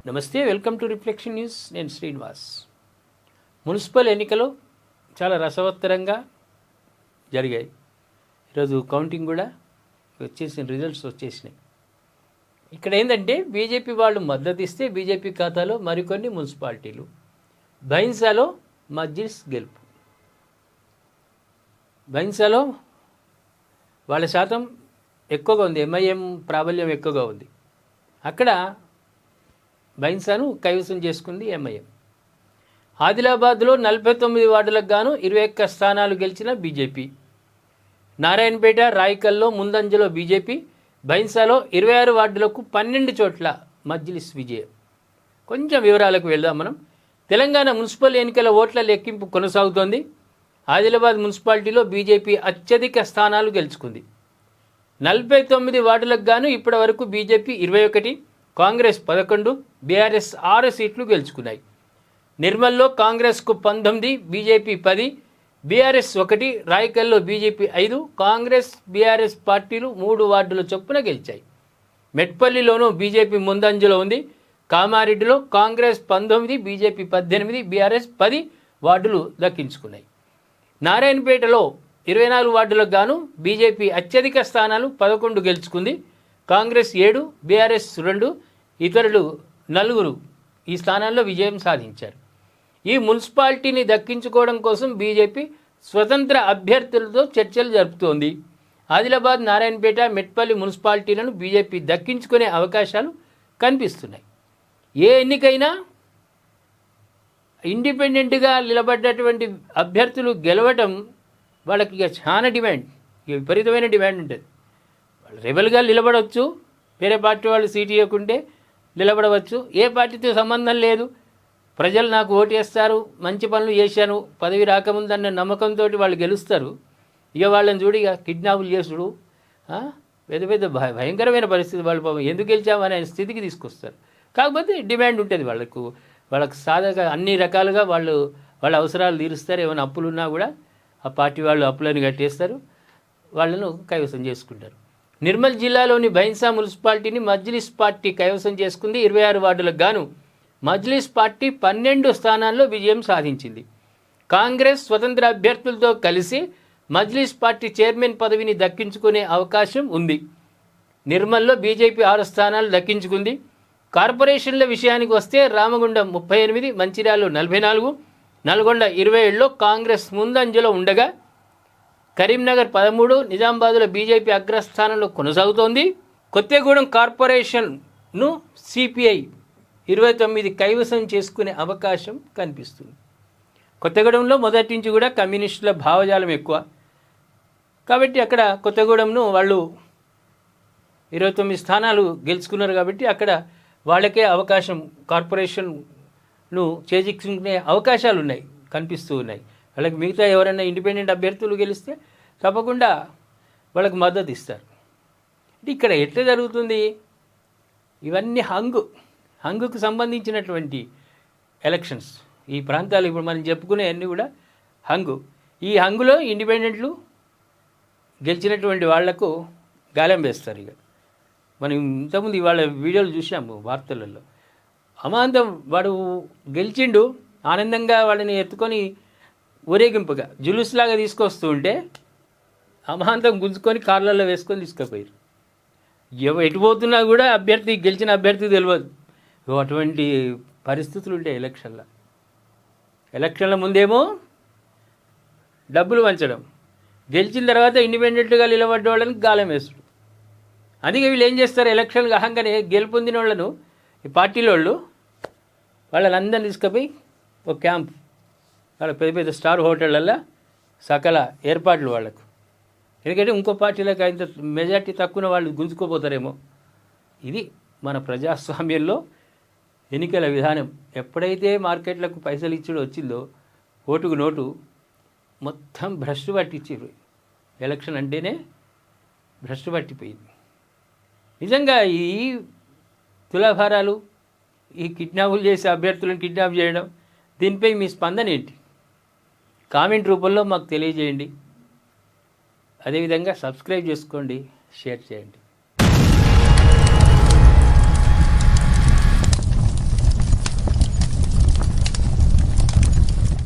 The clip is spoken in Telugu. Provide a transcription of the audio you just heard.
నమస్తే, వెల్కమ్ టు రిఫ్లెక్షన్ న్యూస్. నేను శ్రీనివాస్. మున్సిపల్ ఎన్నికలు చాలా రసవత్తరంగా జరిగాయి. ఈరోజు కౌంటింగ్ కూడా రిజల్ట్స్ వచ్చేసినాయి. ఇక్కడ ఏంటంటే బీజేపీ వాళ్ళు మద్దతు ఇస్తే బీజేపీ ఖాతాలో మరికొన్ని మున్సిపాలిటీలు. బైన్సాలో మజ్లిస్ గెలుపు. బైన్సాలో వాళ్ళ శాతం ఎక్కువగా ఉంది, ఎంఐఎం ప్రాబల్యం ఎక్కువగా ఉంది. అక్కడ బైన్సాను కైవసం చేసుకుంది ఎంఐఎం. ఆదిలాబాద్లో 49 వార్డులకు గాను 21 స్థానాలు గెలిచిన బీజేపీ. నారాయణపేట, రాయికల్లో ముందంజలో బీజేపీ. బైన్సాలో 26 వార్డులకు 12 చోట్ల మజ్లిస్ విజయం. కొంచెం వివరాలకు వెళ్దాం మనం. తెలంగాణ మున్సిపల్ ఎన్నికల ఓట్ల లెక్కింపు కొనసాగుతోంది. ఆదిలాబాద్ మున్సిపాలిటీలో బీజేపీ అత్యధిక స్థానాలు గెలుచుకుంది. 49 వార్డులకు గాను ఇప్పటి వరకు బీజేపీ 21, కాంగ్రెస్ 11, బీఆర్ఎస్ 6 సీట్లు గెలుచుకున్నాయి. నిర్మల్లో కాంగ్రెస్కు 19, బీజేపీ 10, బీఆర్ఎస్ 1, రాయకల్లో బీజేపీ 5, కాంగ్రెస్ బీఆర్ఎస్ పార్టీలు 3 వార్డుల చొప్పున గెలిచాయి. మెట్పల్లిలోనూ బీజేపీ ముందంజలో ఉంది. కామారెడ్డిలో కాంగ్రెస్ 19, బీజేపీ 18, బీఆర్ఎస్ 10 వార్డులు దక్కించుకున్నాయి. నారాయణపేటలో 24 వార్డులకు గాను బీజేపీ అత్యధిక స్థానాలు 11 గెలుచుకుంది. కాంగ్రెస్ 7, బీఆర్ఎస్ 2, ఇతరులు 4 ఈ స్థానాల్లో విజయం సాధించారు. ఈ మున్సిపాలిటీని దక్కించుకోవడం కోసం బీజేపీ స్వతంత్ర అభ్యర్థులతో చర్చలు జరుపుతోంది. ఆదిలాబాద్, నారాయణపేట, మెట్పల్లి మున్సిపాలిటీలను బీజేపీ దక్కించుకునే అవకాశాలు కనిపిస్తున్నాయి. ఏ ఎన్నికైనా ఇండిపెండెంట్గా నిలబడ్డటువంటి అభ్యర్థులు గెలవటం వాళ్ళకి ఇక చాలా డిమాండ్, విపరీతమైన డిమాండ్ ఉంటుంది. వాళ్ళు రెబల్గా నిలబడవచ్చు, వేరే పార్టీ వాళ్ళు సీటు ఇవ్వకుంటే నిలబడవచ్చు. ఏ పార్టీతో సంబంధం లేదు, ప్రజలు నాకు ఓటు వేస్తారు, మంచి పనులు చేశాను, పదవి రాకముందన్న నమ్మకంతో వాళ్ళు గెలుస్తారు. ఇక వాళ్ళని చూడి ఇక కిడ్నాపులు చేసుడు, పెద్ద పెద్ద భయంకరమైన పరిస్థితి. వాళ్ళు ఎందుకు గెలిచాము అనే స్థితికి తీసుకొస్తారు. కాకపోతే డిమాండ్ ఉంటుంది వాళ్ళకు సాధాగా అన్ని రకాలుగా వాళ్ళ అవసరాలు తీరుస్తారు. ఏమైనా అప్పులున్నా కూడా ఆ పార్టీ వాళ్ళు అప్పులను కట్టేస్తారు, వాళ్ళను కైవసం చేసుకుంటారు. నిర్మల్ జిల్లాలోని బైన్సా మున్సిపాలిటీని మజ్లిస్ పార్టీ కైవసం చేసుకుంది. 26 వార్డులకు గాను మజ్లిస్ పార్టీ 12 స్థానాల్లో విజయం సాధించింది. కాంగ్రెస్ స్వతంత్ర అభ్యర్థులతో కలిసి మజ్లిస్ పార్టీ చైర్మన్ పదవిని దక్కించుకునే అవకాశం ఉంది. నిర్మల్లో బీజేపీ 6 స్థానాలు దక్కించుకుంది. కార్పొరేషన్ల విషయానికి వస్తే రామగుండం 38, మంచిర్యాలలో 44, నల్గొండ 27లో కాంగ్రెస్ ముందంజలో ఉండగా కరీంనగర్ 13, నిజామాబాద్లో బీజేపీ అగ్రస్థానంలో కొనసాగుతోంది. కొత్తగూడెం కార్పొరేషన్ను సిపిఐ 29 కైవసం చేసుకునే అవకాశం కనిపిస్తుంది. కొత్తగూడెంలో మొదటి నుంచి కూడా కమ్యూనిస్టుల భావజాలం ఎక్కువ కాబట్టి అక్కడ కొత్తగూడెంను వాళ్ళు 29 స్థానాలు గెలుచుకున్నారు కాబట్టి అక్కడ వాళ్ళకే అవకాశం, కార్పొరేషన్ను చేజిక్చుకునే అవకాశాలు ఉన్నాయి, కనిపిస్తూ ఉన్నాయి. వాళ్ళకి మిగతా ఎవరైనా ఇండిపెండెంట్ అభ్యర్థులు గెలిస్తే తప్పకుండా వాళ్ళకి మద్దతు ఇస్తారు. అంటే ఇక్కడ ఎట్లా జరుగుతుంది, ఇవన్నీ హంగుకు సంబంధించినటువంటి ఎలక్షన్స్. ఈ ప్రాంతాలు ఇప్పుడు మనం చెప్పుకునే అన్నీ కూడా ఈ హంగులో ఇండిపెండెంట్లు గెలిచినటువంటి వాళ్లకు గాలం వేస్తారు. ఇక మనం ఇంతకుముందు ఇవాళ వీడియోలు చూసాము వార్తలలో. అమాంతం వాడు గెలిచిండు, ఆనందంగా వాళ్ళని ఎత్తుకొని ఊరేగింపుగా జులుస్లాగా తీసుకొస్తూ ఉంటే అమాంతం గుంజుకొని కార్లలో వేసుకొని తీసుకుపోయారు. ఎటు పోతున్నా కూడా గెలిచిన అభ్యర్థి తెలియదు. అటువంటి పరిస్థితులు ఉంటాయి ఎలక్షన్ల ముందేమో డబ్బులు పంచడం, గెలిచిన తర్వాత ఇండిపెండెంట్గా నిలబడ్డ వాళ్ళని గాలం వేసుడు. అందుకే వీళ్ళు ఏం చేస్తారు, ఎలక్షన్లు అహంగానే గెలుపొందిన వాళ్ళను ఈ పార్టీల వాళ్ళందరినీ తీసుకుపోయి ఒక క్యాంప్, వాళ్ళ పెద్ద పెద్ద స్టార్ హోటళ్ళల్లో సకల ఏర్పాట్లు వాళ్లకు. ఎందుకంటే ఇంకో పార్టీలకు ఇంత మెజార్టీ తక్కువ వాళ్ళు గుంజుకోపోతారేమో. ఇది మన ప్రజాస్వామ్యంలో ఎన్నికల విధానం. ఎప్పుడైతే మార్కెట్లకు పైసలు ఇచ్చుడు వచ్చిందో ఓటుకు నోటు మొత్తం భ్రష్టు పట్టించారు. ఎలక్షన్ అంటేనే భ్రష్టు పట్టిపోయింది. నిజంగా ఈ తులాభారాలు, ఈ కిడ్నాపులు చేసే అభ్యర్థులను కిడ్నాప్ చేయడం, దీనిపై మీ స్పందన ఏంటి? కామెంట్ రూపంలో మాకు తెలియజేయండి. అదేవిధంగా సబ్స్క్రైబ్ చేసుకోండి, షేర్ చేయండి.